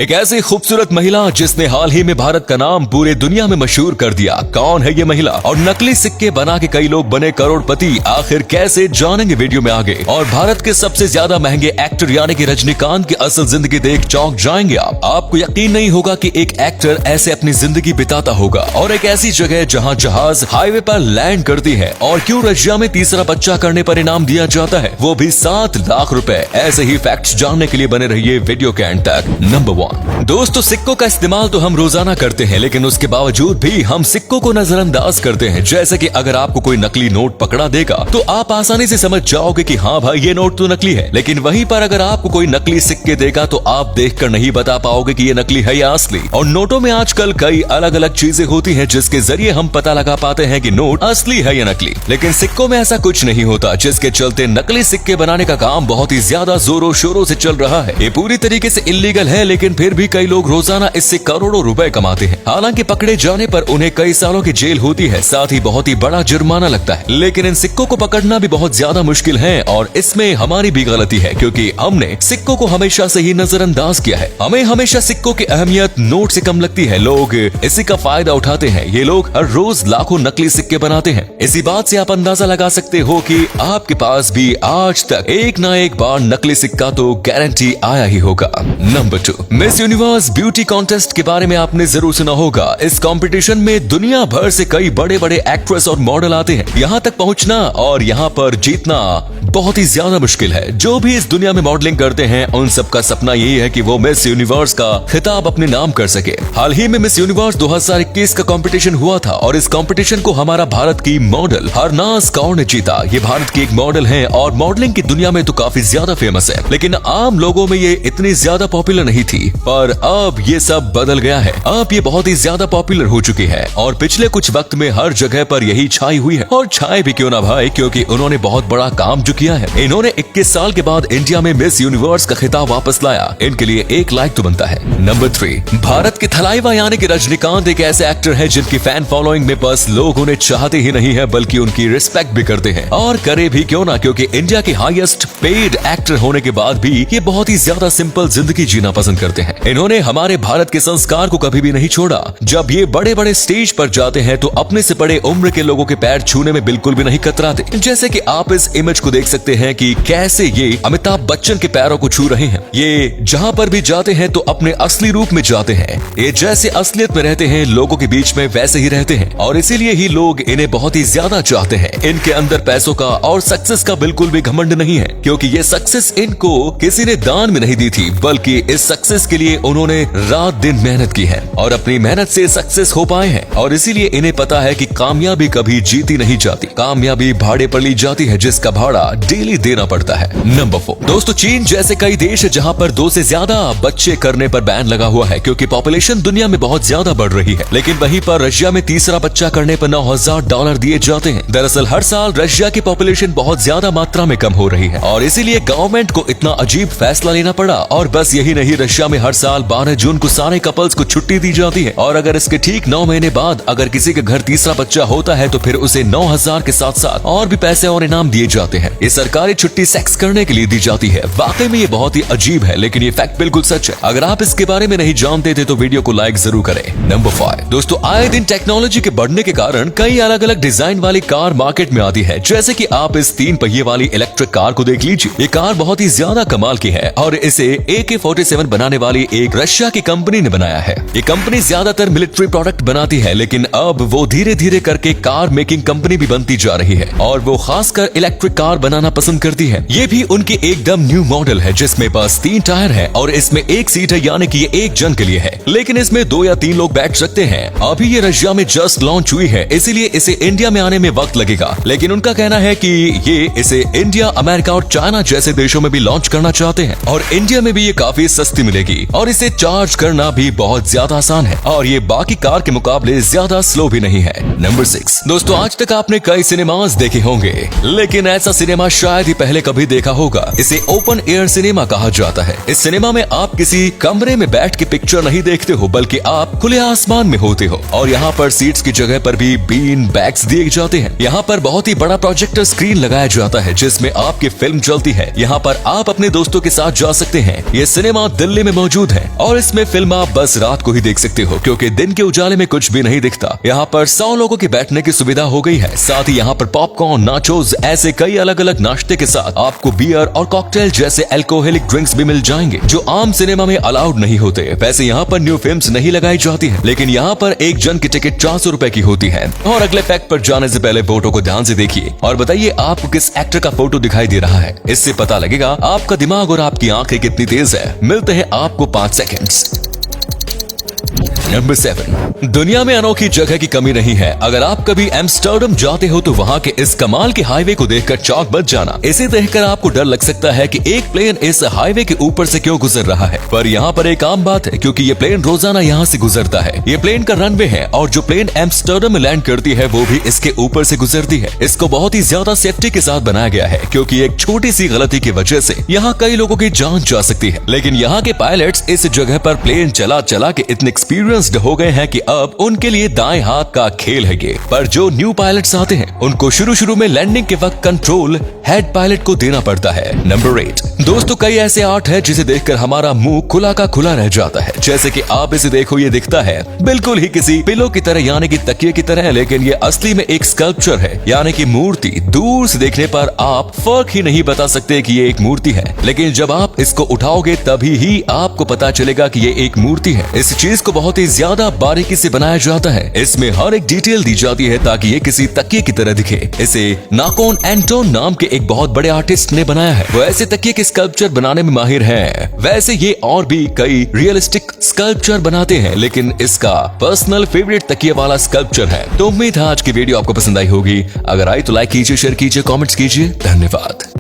एक ऐसी खूबसूरत महिला जिसने हाल ही में भारत का नाम पूरे दुनिया में मशहूर कर दिया। कौन है ये महिला और नकली सिक्के बना के कई लोग बने करोड़पति, आखिर कैसे जानेंगे वीडियो में आगे। और भारत के सबसे ज्यादा महंगे एक्टर यानी कि रजनीकांत की असल जिंदगी देख चौंक जाएंगे आप। आपको यकीन नहीं होगा कि एक एक्टर ऐसे अपनी जिंदगी बिताता होगा और एक ऐसी जगह जहां जहाज हाईवे पर लैंड करती है। और क्यों रशिया में तीसरा बच्चा करने पर इनाम दिया जाता है, वो भी 7 लाख रुपए। ऐसे ही फैक्ट्स जानने के लिए बने रहिए वीडियो के एंड तक। नंबर 1 दोस्तों, सिक्कों का इस्तेमाल तो हम रोजाना करते हैं, लेकिन उसके बावजूद भी हम सिक्कों को नजरअंदाज करते हैं। जैसे कि अगर आपको कोई नकली नोट पकड़ा देगा तो आप आसानी से समझ जाओगे कि हाँ भाई ये नोट तो नकली है। लेकिन वहीं पर अगर आपको कोई नकली सिक्के देगा तो आप देखकर नहीं बता पाओगे कि ये नकली है या असली। और नोटों में आजकल कई अलग अलग चीजें होती हैं जिसके जरिए हम पता लगा पाते हैं कि नोट असली है या नकली। लेकिन सिक्कों में ऐसा कुछ नहीं होता, जिसके चलते नकली सिक्के बनाने का काम बहुत ही ज्यादा जोरों शोरों से चल रहा है। ये पूरी तरीके से इलीगल है, लेकिन फिर भी कई लोग रोजाना इससे करोड़ों रुपए कमाते हैं। हालांकि पकड़े जाने पर उन्हें कई सालों की जेल होती है, साथ ही बहुत ही बड़ा जुर्माना लगता है। लेकिन इन सिक्कों को पकड़ना भी बहुत ज्यादा मुश्किल है और इसमें हमारी भी गलती है, क्योंकि हमने सिक्कों को हमेशा से ही नजरअंदाज किया है। हमें हमेशा सिक्कों की अहमियत नोट से कम लगती है। लोग इसी का फायदा उठाते हैं। ये लोग हर रोज लाखों नकली सिक्के बनाते हैं। इसी बात से आप अंदाजा लगा सकते हो कि आपके पास भी आज तक एक ना एक बार नकली सिक्का तो गारंटी आया ही होगा। Number 2 miss universe beauty contest के बारे में आपने जरूर सुना होगा। इस कंपटीशन में दुनिया भर से कई बड़े बड़े एक्ट्रेस और मॉडल आते हैं। यहाँ तक पहुँचना और यहाँ पर जीतना बहुत ही ज्यादा मुश्किल है। जो भी इस दुनिया में मॉडलिंग करते हैं उन सबका सपना यही है कि वो मिस यूनिवर्स का खिताब अपने नाम कर सके। हाल ही में मिस यूनिवर्स 2021 का कंपटीशन हुआ था और इस कंपटीशन को हमारा भारत की मॉडल हरनाज कौर ने जीता। ये भारत की एक मॉडल है और मॉडलिंग की दुनिया में तो काफी ज्यादा फेमस है, लेकिन आम लोगों में ये इतनी ज्यादा पॉपुलर नहीं थी। पर अब ये सब बदल गया है। अब ये बहुत ही ज्यादा पॉपुलर हो चुकी है और पिछले कुछ वक्त में हर जगह पर यही छाई हुई है। और छाए भी क्यों ना भाई, क्योंकि उन्होंने बहुत बड़ा काम जो किया है। इन्होंने 21 साल के बाद इंडिया में मिस यूनिवर्स का खिताब वापस लाया। इनके लिए एक लाइक तो बनता है। नंबर 3 भारत के थलाइवा यानी कि रजनीकांत एक ऐसे एक्टर है जिनकी फैन फॉलोइंग में बस लोग उन्हें चाहते ही नहीं है बल्कि उनकी रिस्पेक्ट भी करते हैं। और करे भी क्यों ना, क्योंकि इंडिया के हाईएस्ट पेड एक्टर होने के बाद भी ये बहुत ही ज्यादा सिंपल जिंदगी जीना पसंद करते हैं। इन्होंने हमारे भारत के संस्कार को कभी भी नहीं छोड़ा। जब ये बड़े बड़े स्टेज पर जाते हैं तो अपने से बड़े उम्र के लोगों के पैर छूने में बिल्कुल भी नहीं कतराते। जैसे कि आप इस इमेज को देख सकते हैं कि कैसे ये अमिताभ बच्चन के पैरों को छू रहे हैं। ये जहां पर भी जाते हैं तो अपने असली रूप में जाते हैं। ये जैसे असलियत में रहते हैं लोगों के बीच में वैसे ही रहते हैं और इसीलिए ही लोग इन्हें बहुत ही ज्यादा चाहते हैं। इनके अंदर पैसों का और सक्सेस का बिल्कुल भी घमंड नहीं है, क्योंकि ये सक्सेस इनको किसी ने दान में नहीं दी थी, बल्कि इस सक्सेस के लिए उन्होंने रात दिन मेहनत की है और अपनी मेहनत से सक्सेस हो पाए हैं। और इसीलिए इन्हें पता है कि कामयाबी कभी जीती नहीं जाती, कामयाबी भाड़े पर ली जाती है, जिसका भाड़ा डेली देना पड़ता है। नंबर 4 दोस्तों, चीन जैसे कई देश है जहां पर 2 से ज्यादा बच्चे करने पर बैन लगा हुआ है, क्योंकि पॉपुलेशन दुनिया में बहुत ज्यादा बढ़ रही है। लेकिन वहीं पर रशिया में तीसरा बच्चा करने पर $9,000 दिए जाते हैं। दरअसल हर साल रशिया की पॉपुलेशन बहुत ज्यादा मात्रा में कम हो रही है और इसीलिए गवर्नमेंट को इतना अजीब फैसला लेना पड़ा। और बस यही नहीं, रशिया में हर साल 12 जून को सारे कपल्स को छुट्टी दी जाती है और अगर इसके ठीक 9 महीने बाद अगर किसी के घर तीसरा बच्चा होता है तो फिर उसे 9,000 के साथ साथ और भी पैसे और इनाम दिए जाते हैं। ये सरकारी छुट्टी सेक्स करने के लिए दी जाती है। वाकई में ये बहुत ही अजीब है, लेकिन ये फैक्ट बिल्कुल सच है। अगर आप इसके बारे में नहीं जानते थे तो वीडियो को लाइक जरूर करें। नंबर 5 दोस्तों, आए दिन टेक्नोलॉजी के बढ़ने के कारण कई अलग अलग डिजाइन वाली कार मार्केट में आती है। जैसे कि आप इस 3 पहिए वाली इलेक्ट्रिक कार को देख लीजिए। ये कार बहुत ही ज्यादा कमाल की है और इसे AK-47 बनाने वाली एक रशिया की कंपनी ने बनाया है। ये कंपनी ज्यादातर मिलिट्री प्रोडक्ट बनाती है, लेकिन अब वो धीरे धीरे करके कार मेकिंग कंपनी भी बनती जा रही है और वो खासकर इलेक्ट्रिक कार बनाना पसंद करती है। ये भी उनकी एकदम न्यू मॉडल है जिसमें बस 3 टायर है और इसमें 1 सीट है, यानी कि ये 1 जन के लिए है, लेकिन इसमें 2 या 3 लोग बैठ सकते हैं। अभी ये रशिया में जस्ट लॉन्च हुई है, इसीलिए इसे इंडिया में आने में वक्त लगेगा। लेकिन उनका कहना है कि ये इसे इंडिया, अमेरिका और चाइना जैसे देशों में भी लॉन्च करना चाहते हैं और इंडिया में भी ये काफी सस्ती मिलेगी और इसे चार्ज करना भी बहुत ज्यादा आसान है और ये बाकी कार के मुकाबले ज्यादा स्लो भी नहीं है। नंबर 6 दोस्तों, आज तक आपने कई सिनेमास देखे होंगे, लेकिन ऐसा सिनेमा शायद ही पहले कभी देखा होगा। इसे ओपन एयर सिनेमा कहा जाता है। इस सिनेमा में आप किसी कमरे में बैठ के पिक्चर नहीं देखते हो, बल्कि आप खुले आसमान में होते हो और यहाँ पर सीट्स की जगह पर भी बीन बैग्स दिए जाते हैं। यहाँ पर बहुत ही बड़ा प्रोजेक्टर स्क्रीन लगाया जाता है जिसमें आपकी फिल्म चलती है। यहाँ पर आप अपने दोस्तों के साथ जा सकते हैं। ये सिनेमा दिल्ली में मौजूद मौजूद हैं और इसमें फिल्म आप बस रात को ही देख सकते हो क्योंकि दिन के उजाले में कुछ भी नहीं दिखता। यहाँ पर 100 लोगों के बैठने की सुविधा हो गई है। साथ ही यहाँ पर पॉपकॉर्न, नाचोस ऐसे कई अलग अलग नाश्ते के साथ आपको बियर और कॉकटेल जैसे अल्कोहलिक ड्रिंक्स भी मिल जाएंगे जो आम सिनेमा में अलाउड नहीं होते। वैसे यहाँ पर न्यू फिल्म्स नहीं लगाई जाती है, लेकिन यहाँ पर एक जन की टिकट 400 रुपए की होती है। और अगले फैक्ट पर जाने से पहले फोटो को ध्यान से देखिए और बताइए आपको किस एक्टर का फोटो दिखाई दे रहा है। इससे पता लगेगा आपका दिमाग और आपकी आंखें कितनी तेज है। मिलते हैं आपको 5 सेकंड्स। नंबर 7, दुनिया में अनोखी जगह की कमी नहीं है। अगर आप कभी एम्स्टर्डम जाते हो तो वहाँ के इस कमाल के हाईवे को देखकर चौंक बच जाना। इसे देखकर आपको डर लग सकता है कि एक प्लेन इस हाईवे के ऊपर से क्यों गुजर रहा है, पर यहाँ पर एक आम बात है क्योंकि ये प्लेन रोजाना यहाँ से गुजरता है। ये प्लेन का रनवे है और जो प्लेन एम्स्टर्डम में लैंड करती है वो भी इसके ऊपर से गुजरती है। इसको बहुत ही ज्यादा सेफ्टी के साथ बनाया गया है क्योंकि एक छोटी सी गलती की वजह से यहाँ कई लोगों की जान जा सकती है। लेकिन यहाँ के पायलट्स इस जगह पर प्लेन चला चला के इतने एक्सपीरियंस्ड हो गए हैं कि अब उनके लिए दाएं हाथ का खेल है ये। पर जो न्यू पायलट्स आते हैं उनको शुरू में लैंडिंग के वक्त कंट्रोल हेड पायलट को देना पड़ता है। नंबर 8, दोस्तों कई ऐसे आर्ट है जिसे देखकर हमारा मुंह खुला का खुला रह जाता है। जैसे कि आप इसे देखो, ये दिखता है बिल्कुल ही किसी पिलो की तरह यानी कि तकिए की तरह, लेकिन ये असली में एक स्कल्पचर है यानी कि मूर्ति। दूर से देखने पर आप फर्क ही नहीं बता सकते कि ये एक मूर्ति है, लेकिन जब आप इसको उठाओगे तभी ही आपको पता चलेगा कि ये एक मूर्ति है। इस चीज को बहुत ही ज्यादा बारीकी से बनाया जाता है। इसमें हर एक डिटेल दी जाती है ताकि ये किसी तकिए की तरह दिखे। इसे नाकोन एंटोन नाम के एक बहुत बड़े आर्टिस्ट ने बनाया है। वो ऐसे तकिए के स्कल्पचर बनाने में माहिर हैं। वैसे ये और भी कई रियलिस्टिक स्कल्पचर बनाते हैं, लेकिन इसका पर्सनल फेवरेट तकिए वाला स्कल्पचर है। तो उम्मीद है आज की वीडियो आपको पसंद आई होगी। अगर आई तो लाइक कीजिए, शेयर कीजिए, कमेंट्स कीजिए। धन्यवाद।